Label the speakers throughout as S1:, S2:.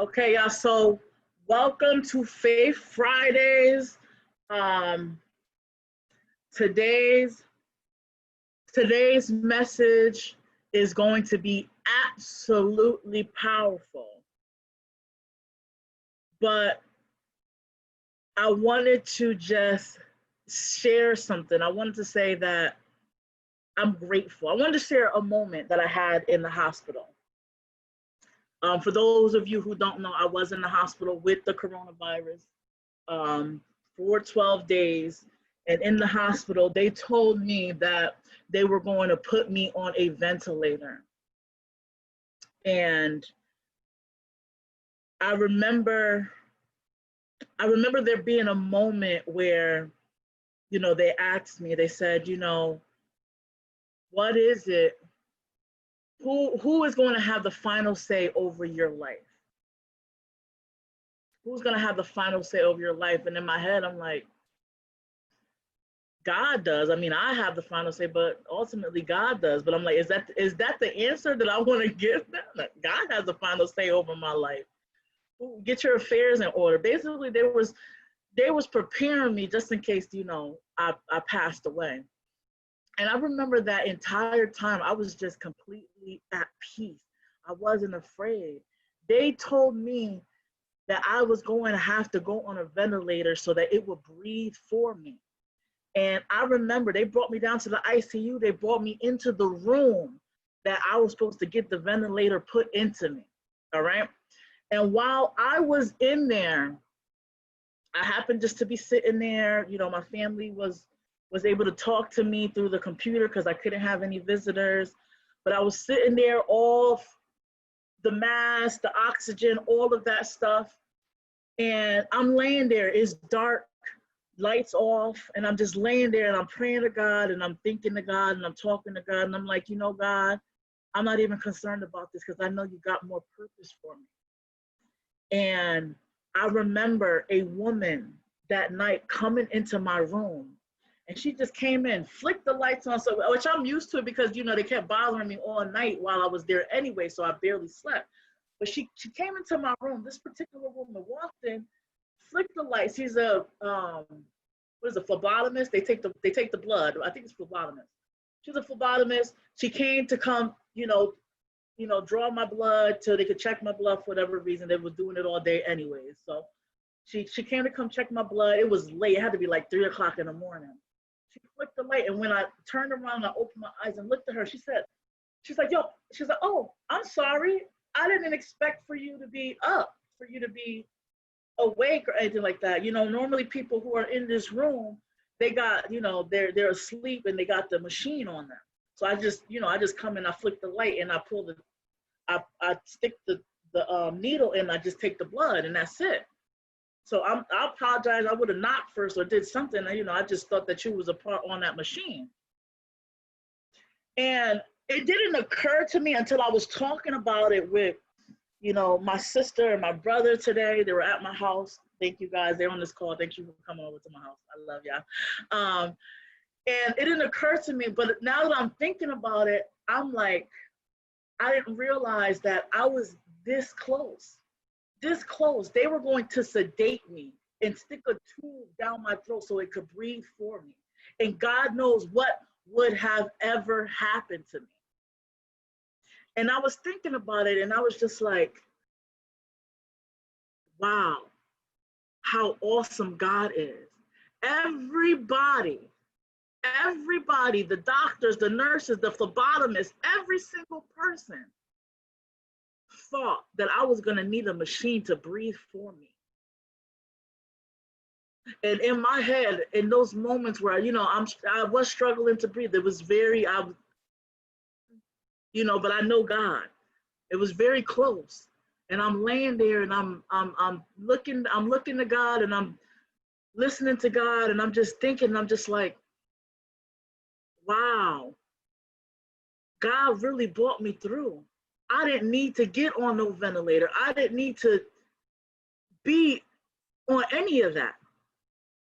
S1: Okay, y'all. So welcome to Faith Fridays. Um, today's today's message is going to be absolutely powerful. But I wanted to just share something. I wanted to say that I'm grateful. I wanted to share a moment that I had in the hospital. For those of you who don't know, I was in the hospital with the coronavirus for 12 days. And in the hospital, they told me that they were going to put me on a ventilator. And I remember there being a moment where, they asked me, they said, what is it? Who is going to have the final say over your life? Who's going to have the final say over your life? And in my head, I'm like, God does. I mean, I have the final say, but ultimately God does. But I'm like, is that the answer that I want to give them? God has the final say over my life. Get your affairs in order. Basically, they was preparing me just in case, I passed away. And I remember that entire time I was just completely at peace. I wasn't afraid. They told me that I was going to have to go on a ventilator so that it would breathe for me. And I remember they brought me down to the ICU. They brought me into the room that I was supposed to get the ventilator put into me. All right. And while I was in there, I happened just to be sitting there. My family was able to talk to me through the computer because I couldn't have any visitors. But I was sitting there, all the mask, the oxygen, all of that stuff. And I'm laying there. It's dark, lights off, and I'm just laying there and I'm praying to God and I'm thinking to God and I'm talking to God. And I'm like, God, I'm not even concerned about this because I know you got more purpose for me. And I remember a woman that night coming into my room. And she just came in, flicked the lights on, which I'm used to because, they kept bothering me all night while I was there anyway, so I barely slept. But she came into my room. This particular woman walked in, flicked the lights. She's a, phlebotomist? They take the blood. I think it's phlebotomist. She's a phlebotomist. She came to come, draw my blood so they could check my blood for whatever reason. They were doing it all day anyways. So she came to come check my blood. It was late. It had to be like 3 o'clock in the morning. She flicked the light, and when I turned around, I opened my eyes and looked at her. She's like, oh, I'm sorry. I didn't expect for you to be up, for you to be awake or anything like that. Normally people who are in this room, they got, they're asleep and they got the machine on them. So I just come in, I flick the light and I pull I stick the needle in, I just take the blood and that's it. So I apologize. I would have knocked first or did something. I just thought that you was a part on that machine. And it didn't occur to me until I was talking about it with, my sister and my brother today. They were at my house. Thank you guys. They're on this call. Thank you for coming over to my house. I love y'all. And it didn't occur to me, but now that I'm thinking about it, I'm like, I didn't realize that I was this close. They were going to sedate me and stick a tube down my throat so it could breathe for me. And God knows what would have ever happened to me. And I was thinking about it and I was just like, wow, how awesome God is. Everybody, the doctors, the nurses, the phlebotomists, every single person thought that I was going to need a machine to breathe for me. And in my head, in those moments where, I was struggling to breathe, it was very, but I know God. It was very close. And I'm laying there and I'm looking to God and I'm listening to God and I'm just thinking, I'm just like, wow, God really brought me through. I didn't need to get on no ventilator. I didn't need to be on any of that.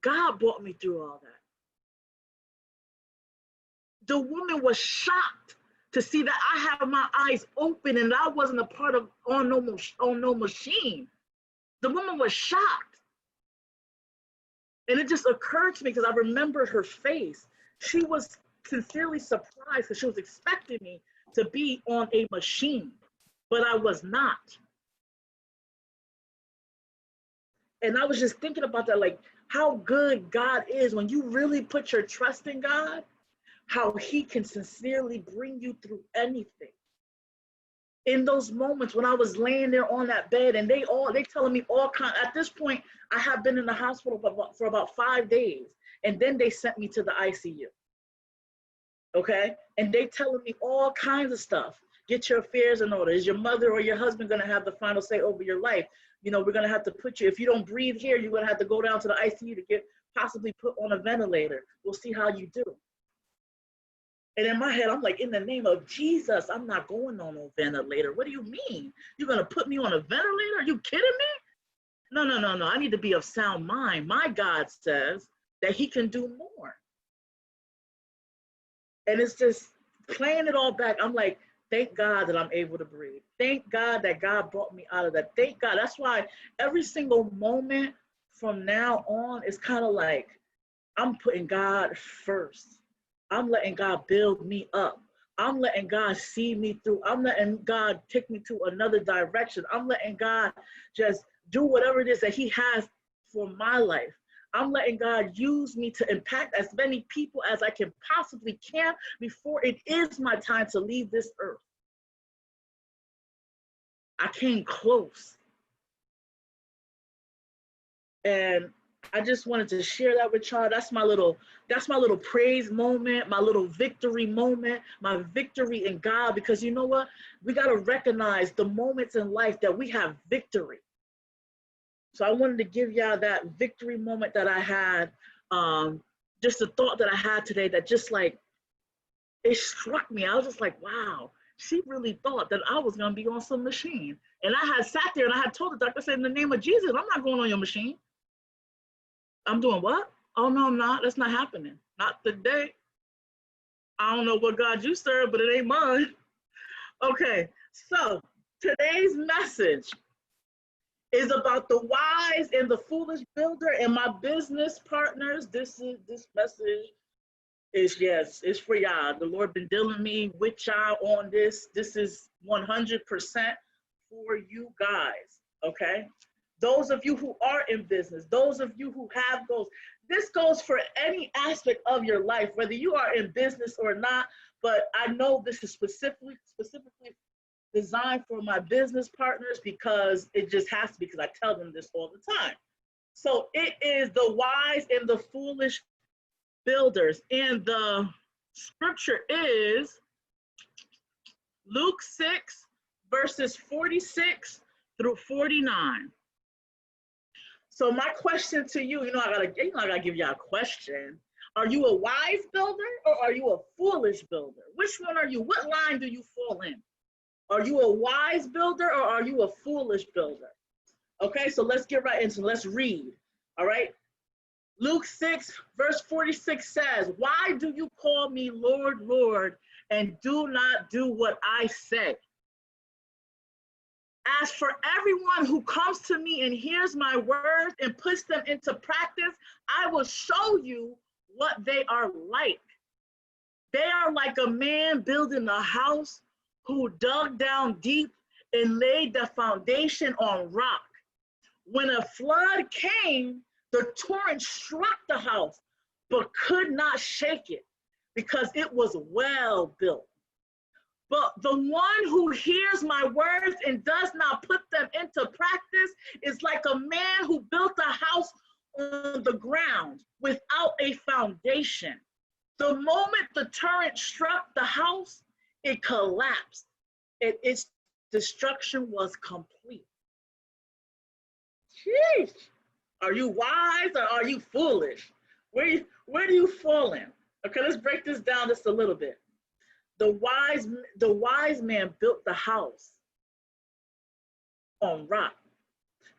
S1: God brought me through all that. The woman was shocked to see that I have my eyes open and I wasn't a part of on no machine. The woman was shocked. And it just occurred to me because I remembered her face. She was sincerely surprised because she was expecting me to be on a machine, but I was not. And I was just thinking about that, like how good God is when you really put your trust in God, how he can sincerely bring you through anything. In those moments when I was laying there on that bed and they telling me all kind. At this point, I have been in the hospital for about 5 days, and then they sent me to the ICU. Okay, and they telling me all kinds of stuff. Get your affairs in order. Is your mother or your husband going to have the final say over your life? You know, we're going to have to put you, if you don't breathe here, you're going to have to go down to the ICU to get possibly put on a ventilator. We'll see how you do. And in my head, I'm like, in the name of Jesus, I'm not going on no ventilator. What do you mean? You're going to put me on a ventilator? Are you kidding me? No, no, no, no. I need to be of sound mind. My God says that he can do more. And it's just playing it all back. I'm like, thank God that I'm able to breathe. Thank God that God brought me out of that. Thank God. That's why every single moment from now on is kind of like I'm putting God first. I'm letting God build me up. I'm letting God see me through. I'm letting God take me to another direction. I'm letting God just do whatever it is that he has for my life. I'm letting God use me to impact as many people as I can possibly can before it is my time to leave this earth. I came close. And I just wanted to share that with y'all. That's my little praise moment, my little victory moment, my victory in God. Because you know what? We got to recognize the moments in life that we have victory. So I wanted to give y'all that victory moment that I had, just a thought that I had today that just like, it struck me. I was just like, wow, she really thought that I was going to be on some machine. And I had sat there and I had told the doctor, I said, in the name of Jesus, I'm not going on your machine. I'm doing what? Oh, no, I'm not. That's not happening. Not today. I don't know what God you serve, but it ain't mine. Okay, so today's message is about the wise and the foolish builder. And my business partners, this message is, yes, it's for y'all. The Lord been dealing me with y'all on this. This is 100% for you guys, okay? Those of you who are in business, those of you who have goals, this goes for any aspect of your life, whether you are in business or not, but I know this is specifically designed for my business partners because it just has to be, because I tell them this all the time. So it is the wise and the foolish builders. And the scripture is Luke 6, verses 46 through 49. So my question to you, I gotta give y'all a question. Are you a wise builder or are you a foolish builder? Which one are you? What line do you fall in? Are you a wise builder or are you a foolish builder? Okay, so let's get right into it. Let's read, all right? Luke 6, verse 46 says, why do you call me Lord, Lord, and do not do what I say? As for everyone who comes to me and hears my words and puts them into practice, I will show you what they are like. They are like a man building a house who dug down deep and laid the foundation on rock. When a flood came, the torrent struck the house, but could not shake it because it was well built. But the one who hears my words and does not put them into practice is like a man who built a house on the ground without a foundation. The moment the torrent struck the house, it collapsed and its destruction was complete. Sheesh. Are you wise or are you foolish? Where do you fall in? Okay, let's break this down just a little bit. The wise man built the house on rock.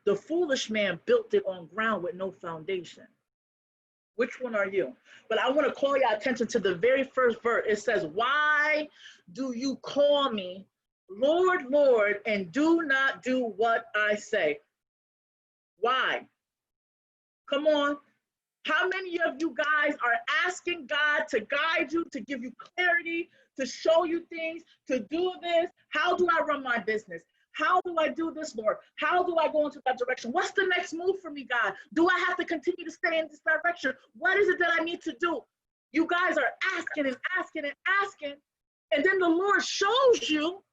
S1: The foolish man built it on ground with no foundation. Which one are you? But I want to call your attention to the very first verse. It says, why do you call me Lord, Lord, and do not do what I say? Why? Come on. How many of you guys are asking God to guide you, to give you clarity, to show you things, to do this? How do I run my business? How do I do this, Lord? How do I go into that direction? What's the next move for me, God? Do I have to continue to stay in this direction? What is it that I need to do? You guys are asking and asking and asking, and then the Lord shows you.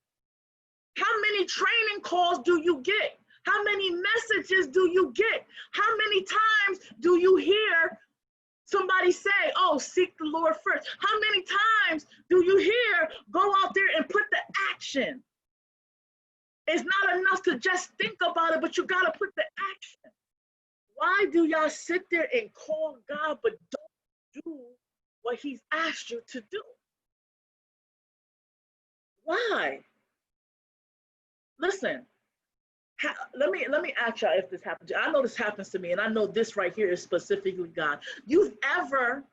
S1: How many training calls do you get? How many messages do you get? How many times do you hear somebody say, oh, seek the Lord first? How many times do you hear, go out there and put the action? It's not enough to just think about it, but you got to put the action. Why do y'all sit there and call God, but don't do what he's asked you to do? Why? Listen, let me ask y'all if this happens. I know this happens to me, and I know this right here is specifically God. You've ever,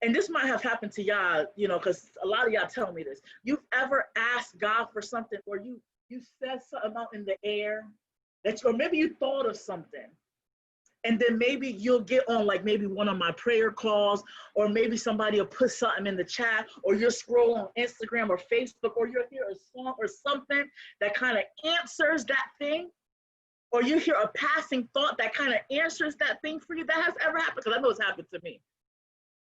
S1: and this might have happened to y'all, you know, because a lot of y'all tell me this. You've ever asked God for something, or you said something out in the air, that, or maybe you thought of something, and then maybe you'll get on like maybe one of my prayer calls, or maybe somebody will put something in the chat, or you'll scroll on Instagram or Facebook, or you'll hear a song or something that kind of answers that thing, or you hear a passing thought that kind of answers that thing for you. That has ever happened, because I know it's happened to me.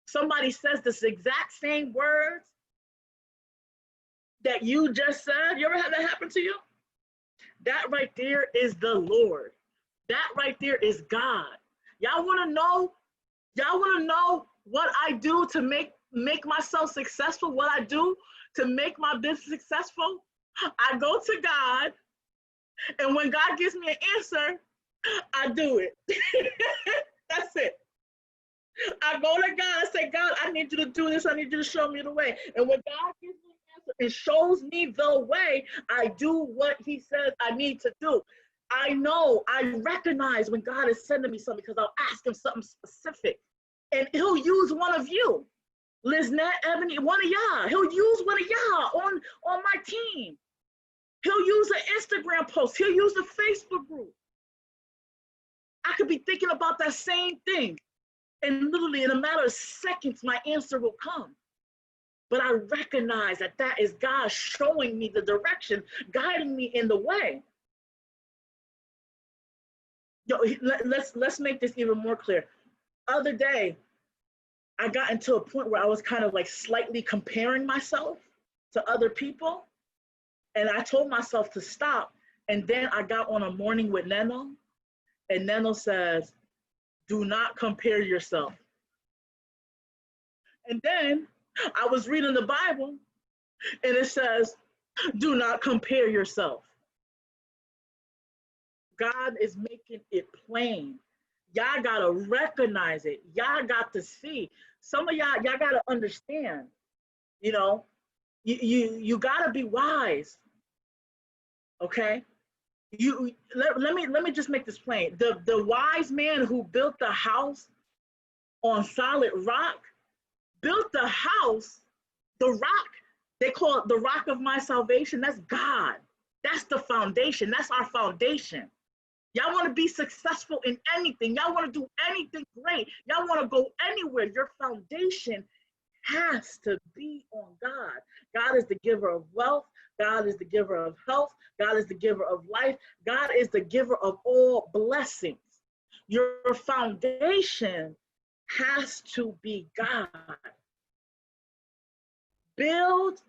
S1: Somebody says this exact same words that you just said. You ever had that happen to you? That right there is the Lord. That right there is God. Y'all want to know? Y'all want to know what I do to make myself successful? What I do to make my business successful? I go to God, and when God gives me an answer, I do it. That's it. I go to God and say, God, I need you to do this. I need you to show me the way. And when God gives me an answer and shows me the way, I do what he says I need to do. I know, I recognize when God is sending me something, because I'll ask him something specific. And he'll use one of you. Lizette, Ebony, one of y'all. He'll use one of y'all on my team. He'll use an Instagram post. He'll use a Facebook group. I could be thinking about that same thing, and literally in a matter of seconds, my answer will come. But I recognize that that is God showing me the direction, guiding me in the way. Yo, let's make this even more clear. Other day, I got into a point where I was kind of like slightly comparing myself to other people. And I told myself to stop. And then I got on a morning with Neno, and Neno says, do not compare yourself. And then I was reading the Bible, and it says, do not compare yourself. God is making it plain. Y'all gotta recognize it. Y'all got to see. Some of y'all gotta understand. You know, you gotta be wise. Okay. Let me just make this plain. The wise man who built the house on solid rock built the house. The rock, they call it the rock of my salvation. That's God. That's the foundation. That's our foundation. Y'all want to be successful in anything. Y'all want to do anything great. Y'all want to go anywhere. Your foundation has to be on God. God is the giver of wealth. God is the giver of health. God is the giver of life. God is the giver of all blessings. Your foundation has to be God. Build.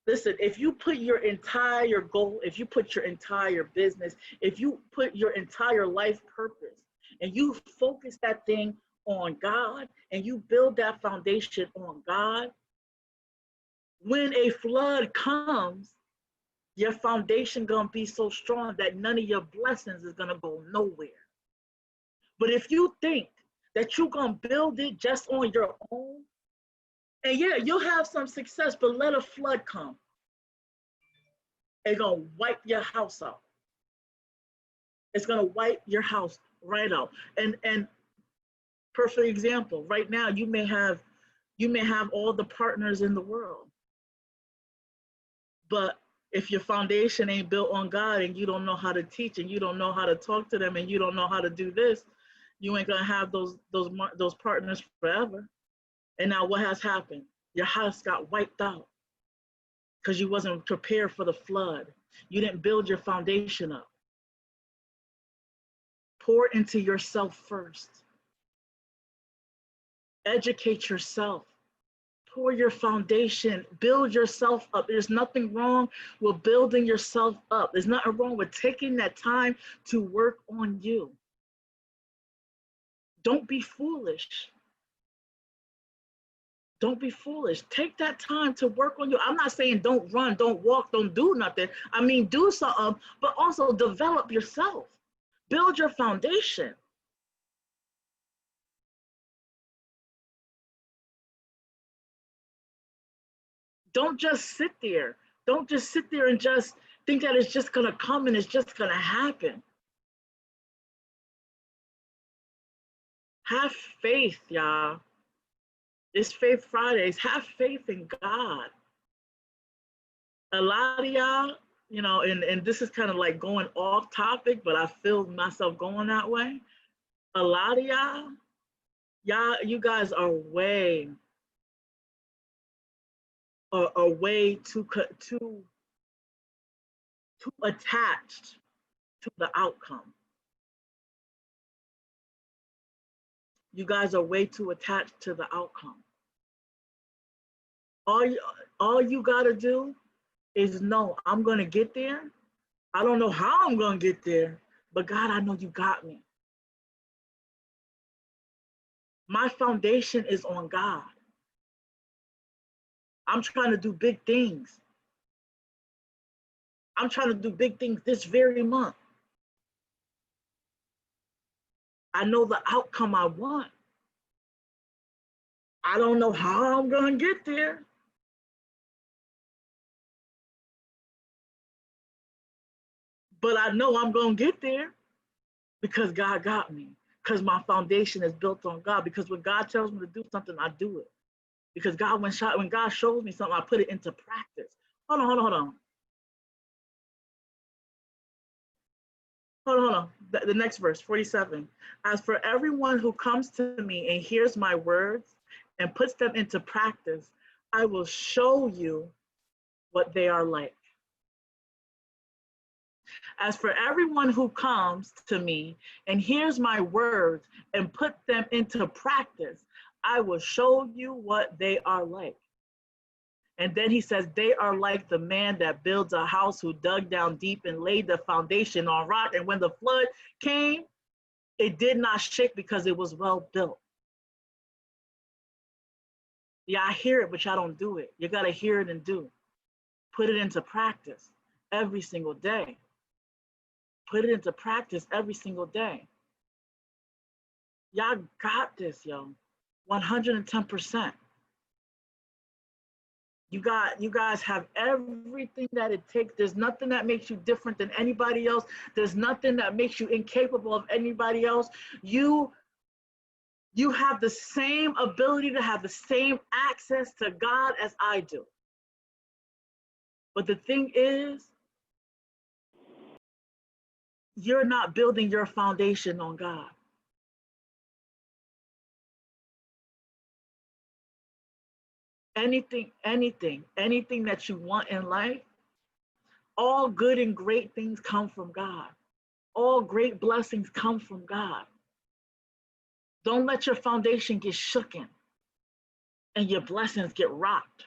S1: Listen, if you put your entire goal, if you put your entire business, if you put your entire life purpose, and you focus that thing on God, and you build that foundation on God, when a flood comes, your foundation gonna be so strong that none of your blessings is gonna go nowhere. But if you think that you're gonna build it just on your own, and yeah, you'll have some success, but let a flood come. It's gonna wipe your house out. It's gonna wipe your house right out. And Perfect example. Right now, you may have all the partners in the world, but if your foundation ain't built on God and you don't know how to teach and you don't know how to talk to them and you don't know how to do this, you ain't gonna have those partners forever. And now what has happened? Your house got wiped out because you wasn't prepared for the flood. You didn't build your foundation up. Pour into yourself first. Educate yourself. Pour your foundation, build yourself up. There's nothing wrong with building yourself up. There's nothing wrong with taking that time to work on you. Don't be foolish. Don't be foolish. Take that time to work on you. I'm not saying don't run, don't walk, don't do nothing. I mean, do something, but also develop yourself. Build your foundation. Don't just sit there. Don't just sit there and just think that it's just going to come and it's just going to happen. Have faith, y'all. It's Faith Fridays. Have faith in God. A lot of y'all, you know, and this is kind of like going off topic, but I feel myself going that way. A lot of you guys are way too attached to the outcome. You guys are way too attached to the outcome. All you gotta do is know I'm gonna get there. I don't know how I'm gonna get there, but God, I know you got me. My foundation is on God. I'm trying to do big things. I'm trying to do big things this very month. I know the outcome I want. I don't know how I'm gonna get there, but I know I'm gonna get there because God got me. Because my foundation is built on God. Because when God tells me to do something, I do it. Because when God shows me something, I put it into practice. Hold on. The next verse, 47. As for everyone who comes to me and hears my words and puts them into practice, I will show you what they are like. As for everyone who comes to me and hears my words and put them into practice, I will show you what they are like. And then he says, they are like the man that builds a house who dug down deep and laid the foundation on rock. And when the flood came, it did not shake because it was well built. Yeah, I hear it, but y'all don't do it. You got to hear it and do. Put it into practice every single day. Put it into practice every single day. Y'all got this, yo. 110%. You guys have everything that it takes. There's nothing that makes you different than anybody else. There's nothing that makes you incapable of anybody else. You have the same ability to have the same access to God as I do. But the thing is, you're not building your foundation on God. Anything that you want in life, all good and great things come from God. All great blessings come from God. Don't let your foundation get shooken and your blessings get rocked.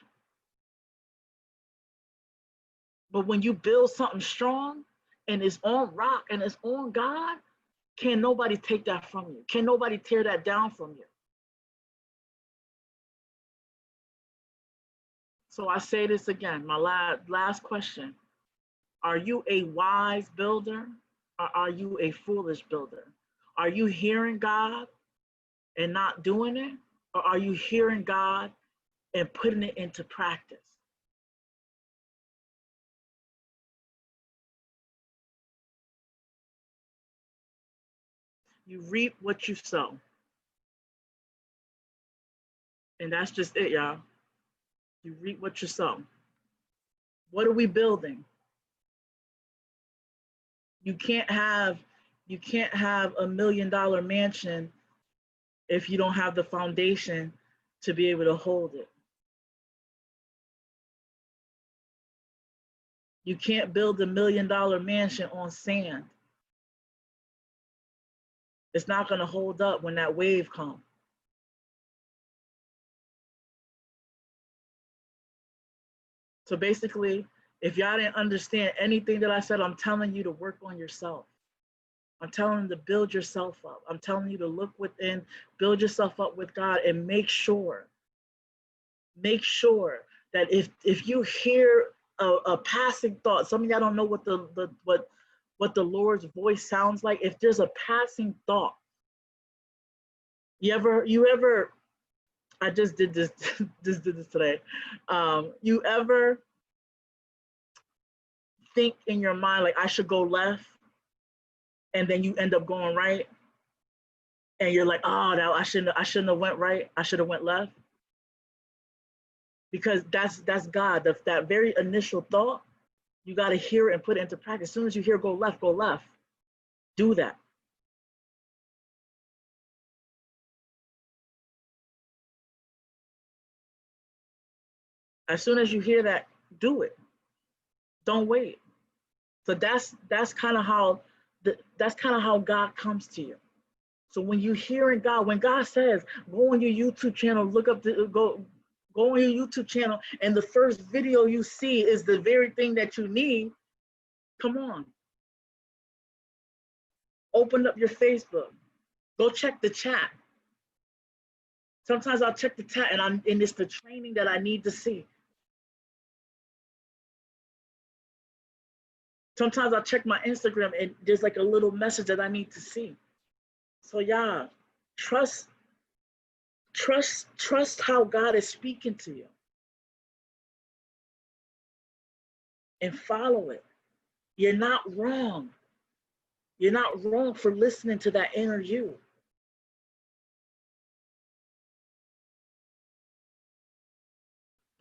S1: But when you build something strong and it's on rock and it's on God, can't nobody take that from you. Can't nobody tear that down from you. So I say this again, my last question. Are you a wise builder or are you a foolish builder? Are you hearing God and not doing it? Or are you hearing God and putting it into practice? You reap what you sow. And that's just it, y'all. You reap what you sow. What are we building? You can't have $1 million mansion if you don't have the foundation to be able to hold it. You can't build $1 million mansion on sand. It's not going to hold up when that wave comes. So basically, if y'all didn't understand anything that I said, I'm telling you to work on yourself. I'm telling you to build yourself up. I'm telling you to look within, build yourself up with God, and make sure that if you hear a passing thought, some of y'all don't know what the Lord's voice sounds like. If there's a passing thought, you ever I just did this just did this today. You ever think in your mind like I should go left, and then you end up going right, and you're like, oh, no, I shouldn't have went right. I should have went left. Because that's God. That very initial thought, you got to hear it and put it into practice. As soon as you hear go left, go left. Do that. As soon as you hear that, do it. Don't wait. So that's kind of how God comes to you. So when you hearing God, when God says, go on your YouTube channel, look up go on your YouTube channel, and the first video you see is the very thing that you need, come on. Open up your Facebook. Go check the chat. Sometimes I'll check the chat and it's the training that I need to see. Sometimes I'll check my Instagram and there's like a little message that I need to see. So yeah, trust how God is speaking to you. And follow it. You're not wrong. You're not wrong for listening to that inner you.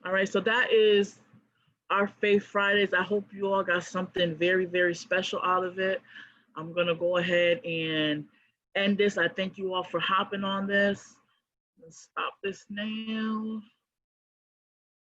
S1: All right, so that is our Faith Fridays. I hope you all got something very, very special out of it. I'm going to go ahead and end this. I thank you all for hopping on this. Let's stop this now.